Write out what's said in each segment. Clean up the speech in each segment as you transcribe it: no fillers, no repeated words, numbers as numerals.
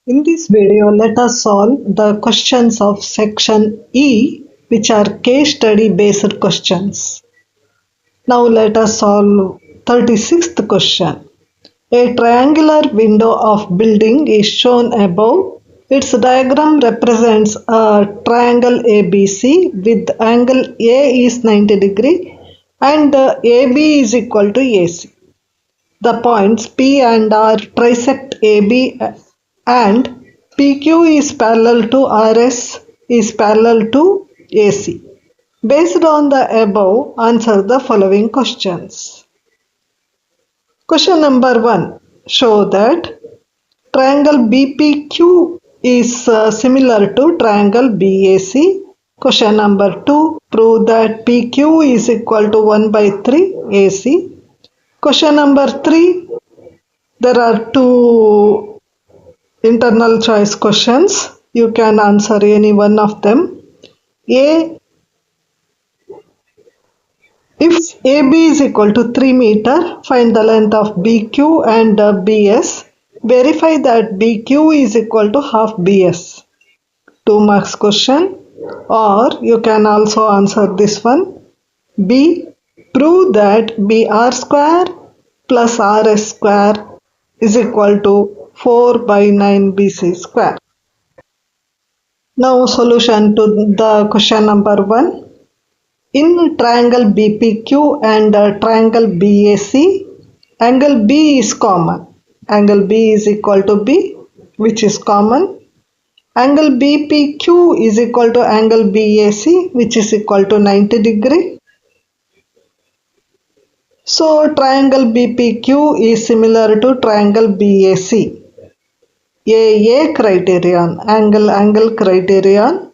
In this video, let us solve the questions of section E, which are case study based questions. Now let us solve 36th question. A triangular window of building is shown above. Its diagram represents a triangle ABC with angle A is 90 degree and AB is equal to AC. The points P and R trisect AB and PQ is parallel to RS is parallel to AC. Based on the above, answer the following questions. Question number 1. Show that triangle BPQ is similar to triangle BAC. Question number 2. Prove that PQ is equal to 1 by 3 AC. Question number 3. There are two internal choice questions. You can answer any one of them. A. If AB is equal to 3 meter, find the length of BQ and BS. Verify that BQ is equal to half BS. 2 marks question. Or you can also answer this one. B. Prove that BR square plus RS square is equal to 4 by 9 BC square. Now solution to the question number 1. In triangle BPQ and triangle BAC, angle B is common. Angle B is equal to B, which is common. Angle BPQ is equal to angle BAC, which is equal to 90 degree. So triangle BPQ is similar to triangle BAC. AA criterion, angle criterion,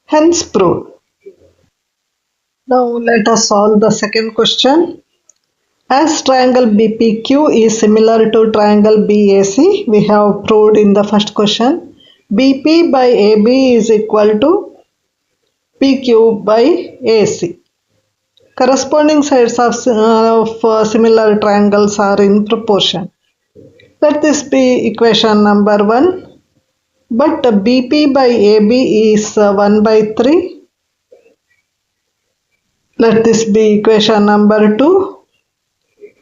hence proved. Now let us solve the second question. As triangle BPQ is similar to triangle BAC, we have proved in the first question. BP by AB is equal to PQ by AC. Corresponding sides of similar triangles are in proportion. Let this be equation number 1. But BP by AB is 1 by 3. Let this be equation number 2.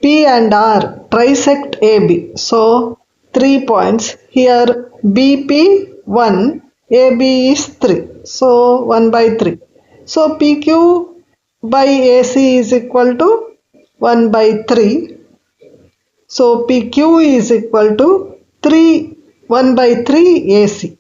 P and R trisect AB. So 3 points. Here BP 1, AB is 3. So 1 by 3. So PQ by AC is equal to 1 by 3. So PQ is equal to 1 by 3 AC.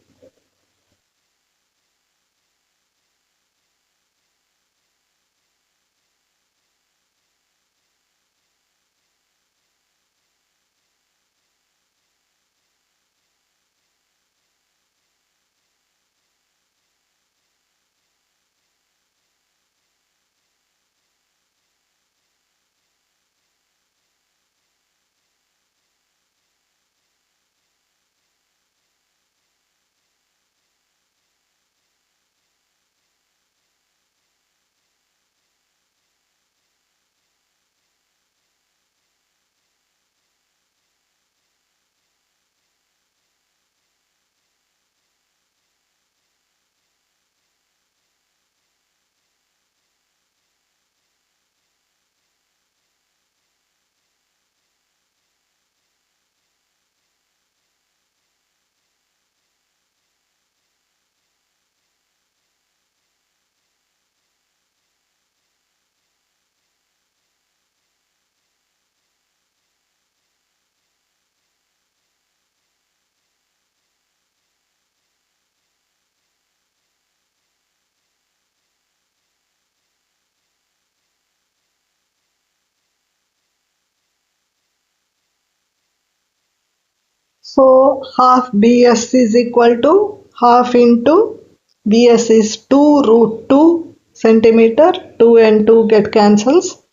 So half BS is equal to half into BS is 2 root 2 centimeter. 2 and 2 get cancels.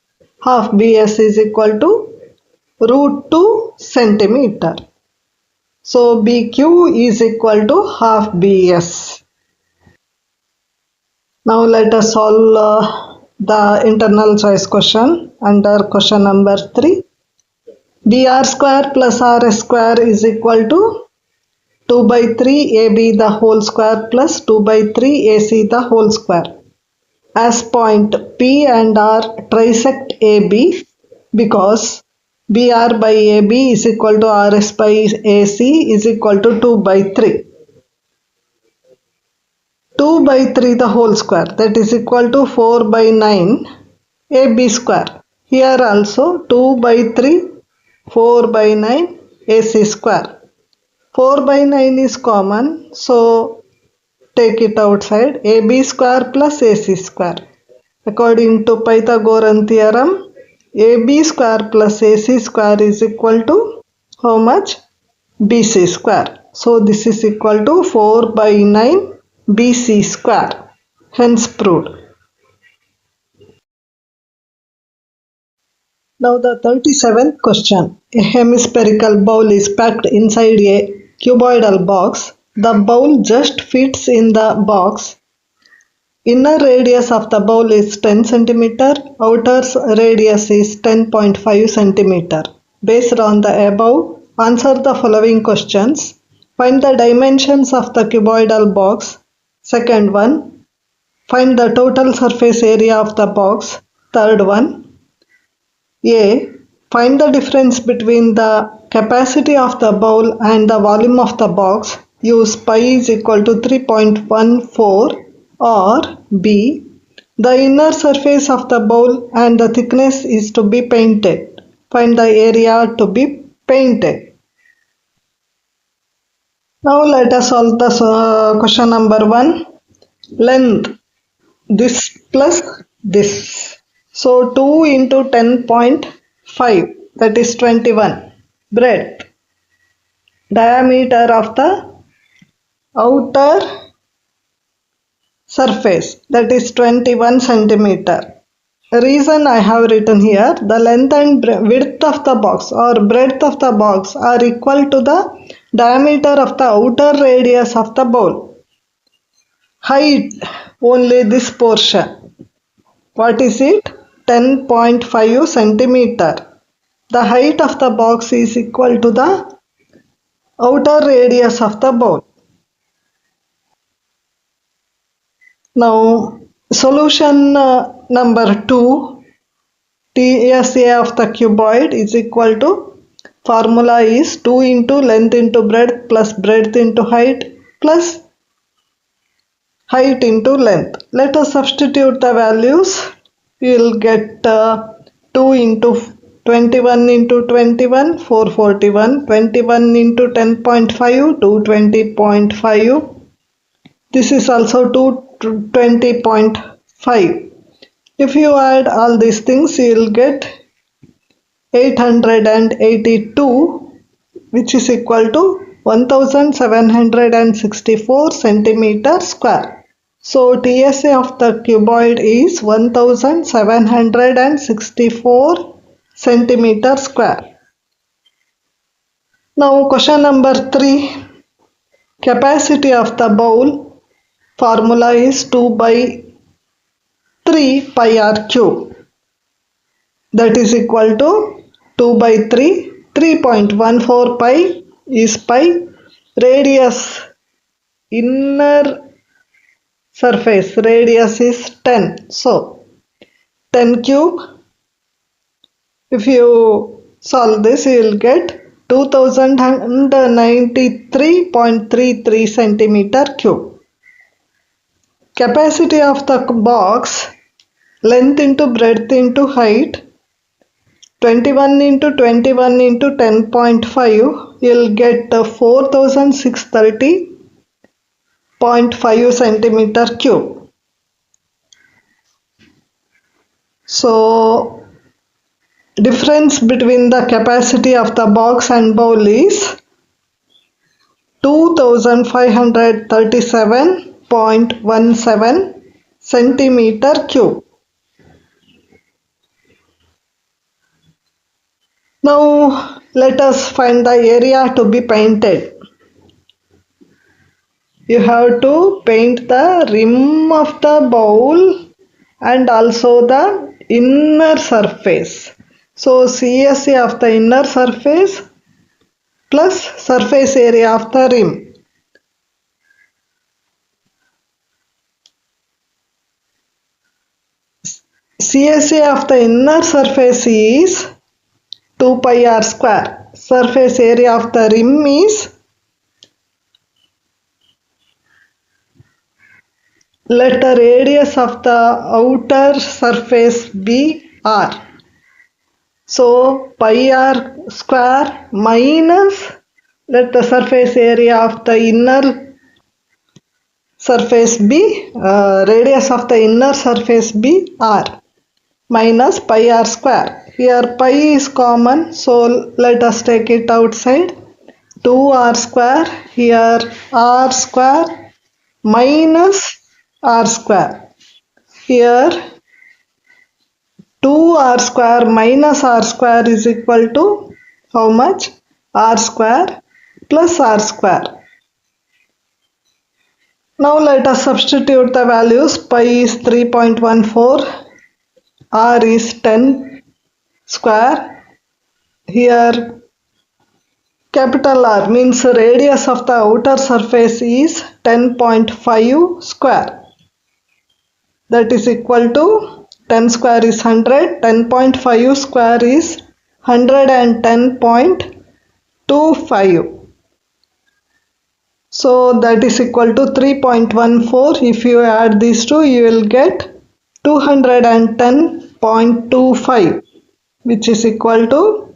Half BS is equal to root 2 centimeter. So BQ is equal to half BS. Now let us solve the internal choice question under question number 3. BR square plus RS square is equal to 2 by 3 AB the whole square plus 2 by 3 AC the whole square. As point P and R trisect AB, because BR by AB is equal to RS by AC is equal to 2 by 3. 2 by 3 the whole square, that is equal to 4 by 9 AB square. Here also 2 by 3, 4 by 9 AC square. 4 by 9 is common, so take it outside. AB square plus AC square. According to Pythagorean theorem, AB square plus AC square is equal to how much? BC square. So this is equal to 4 by 9 BC square. Hence proved. Now the 37th question. A hemispherical bowl is packed inside a cuboidal box. The bowl just fits in the box. Inner radius of the bowl is 10 cm. Outer radius is 10.5 cm. Based on the above, answer the following questions. Find the dimensions of the cuboidal box. Second one. Find the total surface area of the box. Third one. A. Find the difference between the capacity of the bowl and the volume of the box. Use pi is equal to 3.14. Or B. The inner surface of the bowl and the thickness is to be painted. Find the area to be painted. Now let us solve the question number 1. Length. This plus this. So 2 into 10.5, that is 21. Breadth. Diameter of the outer surface, that is 21 centimeter. Reason I have written here, the length and width of the box or breadth of the box are equal to the diameter of the outer radius of the bowl. Height, only this portion. What is it? 10.5 centimeter. The height of the box is equal to the outer radius of the bowl. Now solution number 2, TSA of the cuboid is equal to, formula is 2 into length into breadth plus breadth into height plus height into length. Let us substitute the values. We will get 2 into 21 into 21, 441, 21 into 10.5, 220.5. This is also 220.5. If you add all these things, you will get 882, which is equal to 1764 centimeter square. So TSA of the cuboid is 1764 centimeter square. Now question number 3. Capacity of the bowl. Formula is 2 by 3 pi r cube. That is equal to 2 by 3. 3.14 pi is pi. Radius, inner surface radius is 10. So 10 cube. If you solve this, you will get 2093.33 centimeter cube. Capacity of the box, length into breadth into height, 21 into 21 into 10.5, you will get 4630.5 centimeter cube. So difference between the capacity of the box and bowl is 2537.17 centimeter cube. Now let us find the area to be painted. You have to paint the rim of the bowl and also the inner surface. So CSA of the inner surface plus surface area of the rim. CSA of the inner surface is 2 pi r square. Surface area of the rim is, let the radius of the outer surface be r. So pi r square minus, let the surface area of the inner surface be, radius of the inner surface be r, minus pi r square. Here pi is common, so let us take it outside. 2r square, here r square minus r square. Here 2r square minus r square is equal to how much? R square plus r square. Now let us substitute the values. Pi is 3.14, r is 10 square. Here capital R means radius of the outer surface is 10.5 square. That is equal to 10 square is 100, 10.5 square is 110.25. So that is equal to 3.14. If you add these two, you will get 210.25, which is equal to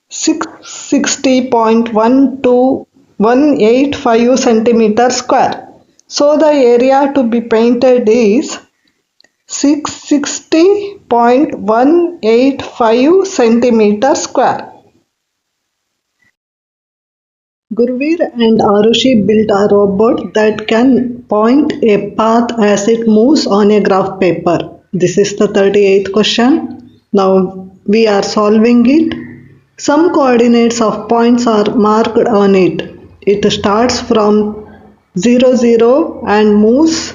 660.185 centimeter square. So the area to be painted is 660.185 centimeter square. Gurveer and Arushi built a robot that can point a path as it moves on a graph paper. This is the 38th question. Now we are solving it. Some coordinates of points are marked on it. It starts from 0, 0 and moves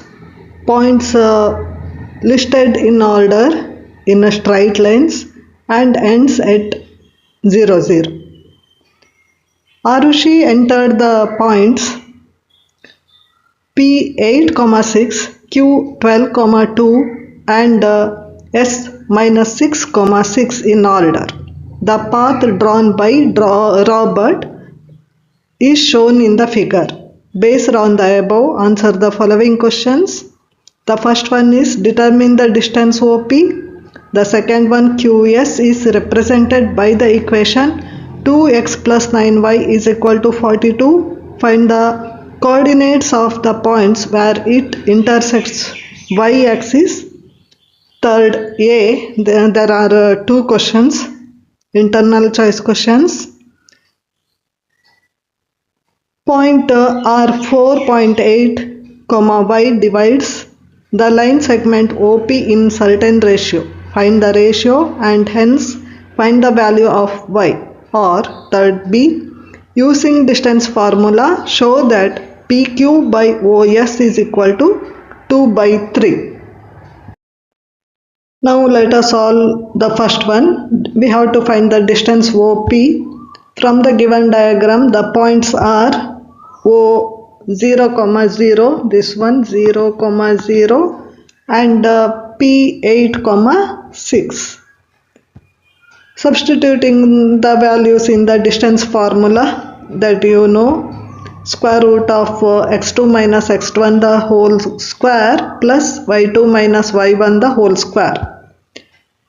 points listed in order in a straight lines and ends at 0, 0. Arushi entered the points P8,6, Q12,2 and S-6,6 in order. The path drawn by Robert is shown in the figure. Based on the above, answer the following questions. The first one is determine the distance OP. The second one, QS is represented by the equation 2x plus 9y is equal to 42. Find the coordinates of the points where it intersects y-axis. Third A, there are two questions, internal choice questions. Point R4.8, y divides the line segment OP in certain ratio. Find the ratio and hence find the value of y. Or third B, using distance formula, show that PQ by OS is equal to 2 by 3. Now let us solve the first one. We have to find the distance OP. From the given diagram, the points are O 0, 0, this one 0, 0 and P8, 6. Substituting the values in the distance formula that you know, square root of x2 minus x1 the whole square plus y2 minus y1 the whole square.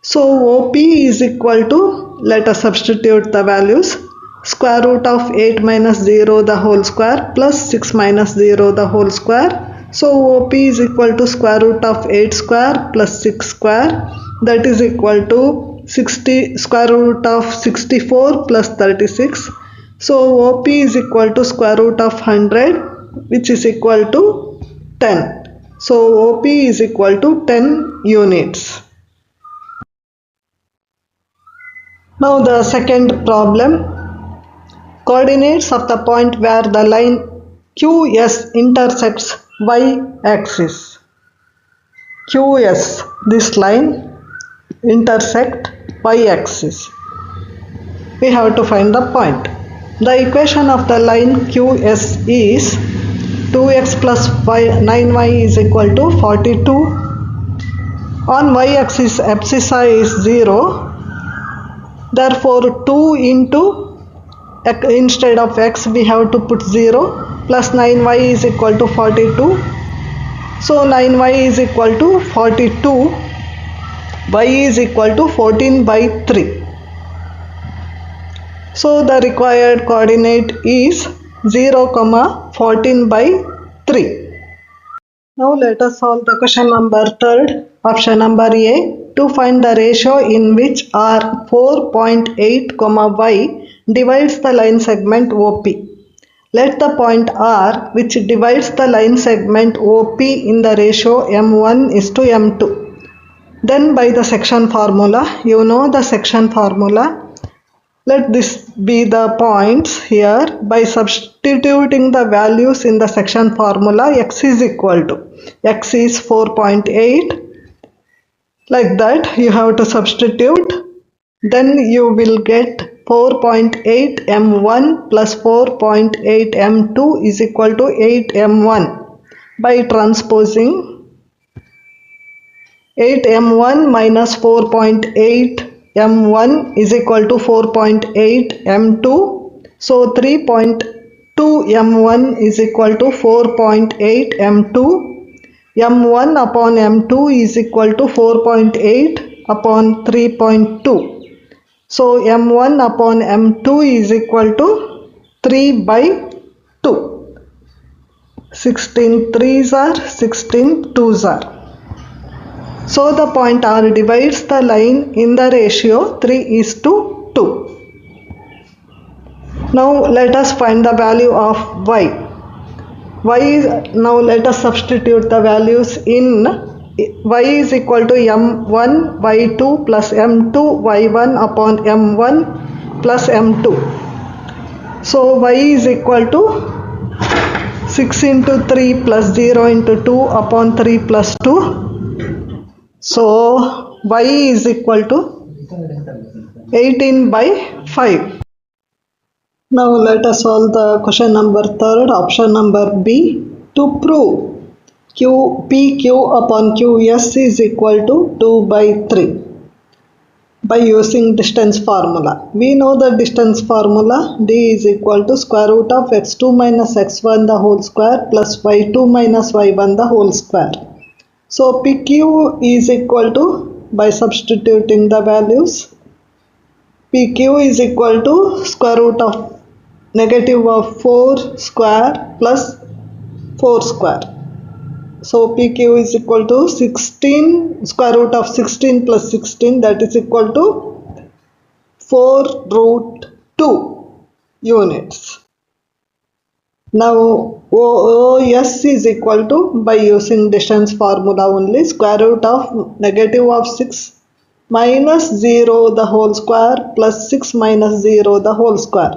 So OP is equal to, let us substitute the values, square root of 8 minus 0 the whole square plus 6 minus 0 the whole square. So OP is equal to square root of 8 square plus 6 square, that is equal to 60 square root of 64 plus 36. So OP is equal to square root of 100, which is equal to 10. So OP is equal to 10 units. Now the second problem. Coordinates of the point where the line QS intersects y-axis. QS, this line intersect y-axis. We have to find the point. The equation of the line QS is 2x plus 9y is equal to 42, On y-axis abscissa is 0. Therefore 2 into, instead of x we have to put 0, plus 9y is equal to 42. So 9y is equal to 42. Y is equal to 14 by 3. So the required coordinate is 0, 14 by 3. Now let us solve the question number 3rd. Option number A. To find the ratio in which R 4.8, y divides the line segment OP. Let the point R, which divides the line segment OP in the ratio m1 is to m2. Then by the section formula, you know the section formula. Let this be the points here. By substituting the values in the section formula, x is equal to, x is 4.8. Like that you have to substitute. Then you will get 4.8 m1 plus 4.8 m2 is equal to 8 m1. By transposing 8 m1 minus 4.8 m1 is equal to 4.8 m2. So 3.2 m1 is equal to 4.8 m2. m1 upon m2 is equal to 4.8 upon 3.2. So m1 upon m2 is equal to 3 by 2. 16 3s are 16 2s are. So the point R divides the line in the ratio 3:2. Now let us find the value of y. Now let us substitute the values in. Y is equal to m1 y2 plus m2 y1 upon m1 plus m2. So y is equal to 6 into 3 plus 0 into 2 upon 3 plus 2. So y is equal to 18 by 5. Now let us solve the question number 3rd. Option number B. To prove PQ upon QS is equal to 2 by 3 by using distance formula. We know the distance formula. D is equal to square root of x2 minus x1 the whole square plus y2 minus y1 the whole square. So PQ is equal to, by substituting the values, PQ is equal to square root of negative of 4 square plus 4 square. So PQ is equal to 16 square root of 16 plus 16, that is equal to 4 root 2 units. Now OS is equal to, by using distance formula only, square root of negative of 6 minus 0 the whole square plus 6 minus 0 the whole square.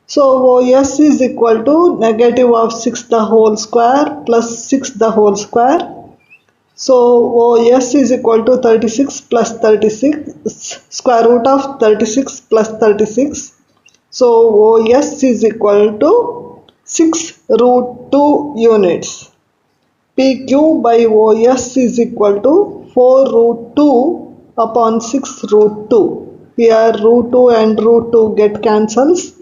So OS is equal to negative of 6 the whole square plus 6 the whole square. So OS is equal to 36 plus 36, square root of 36 plus 36. So OS is equal to 6 root 2 units. PQ by OS is equal to 4 root 2 upon 6 root 2. Here root 2 and root 2 get cancels.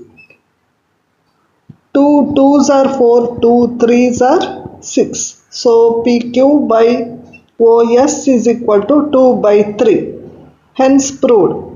2 2s are 4, 2 3s are 6. So PQ by OS is equal to 2 by 3. Hence proved.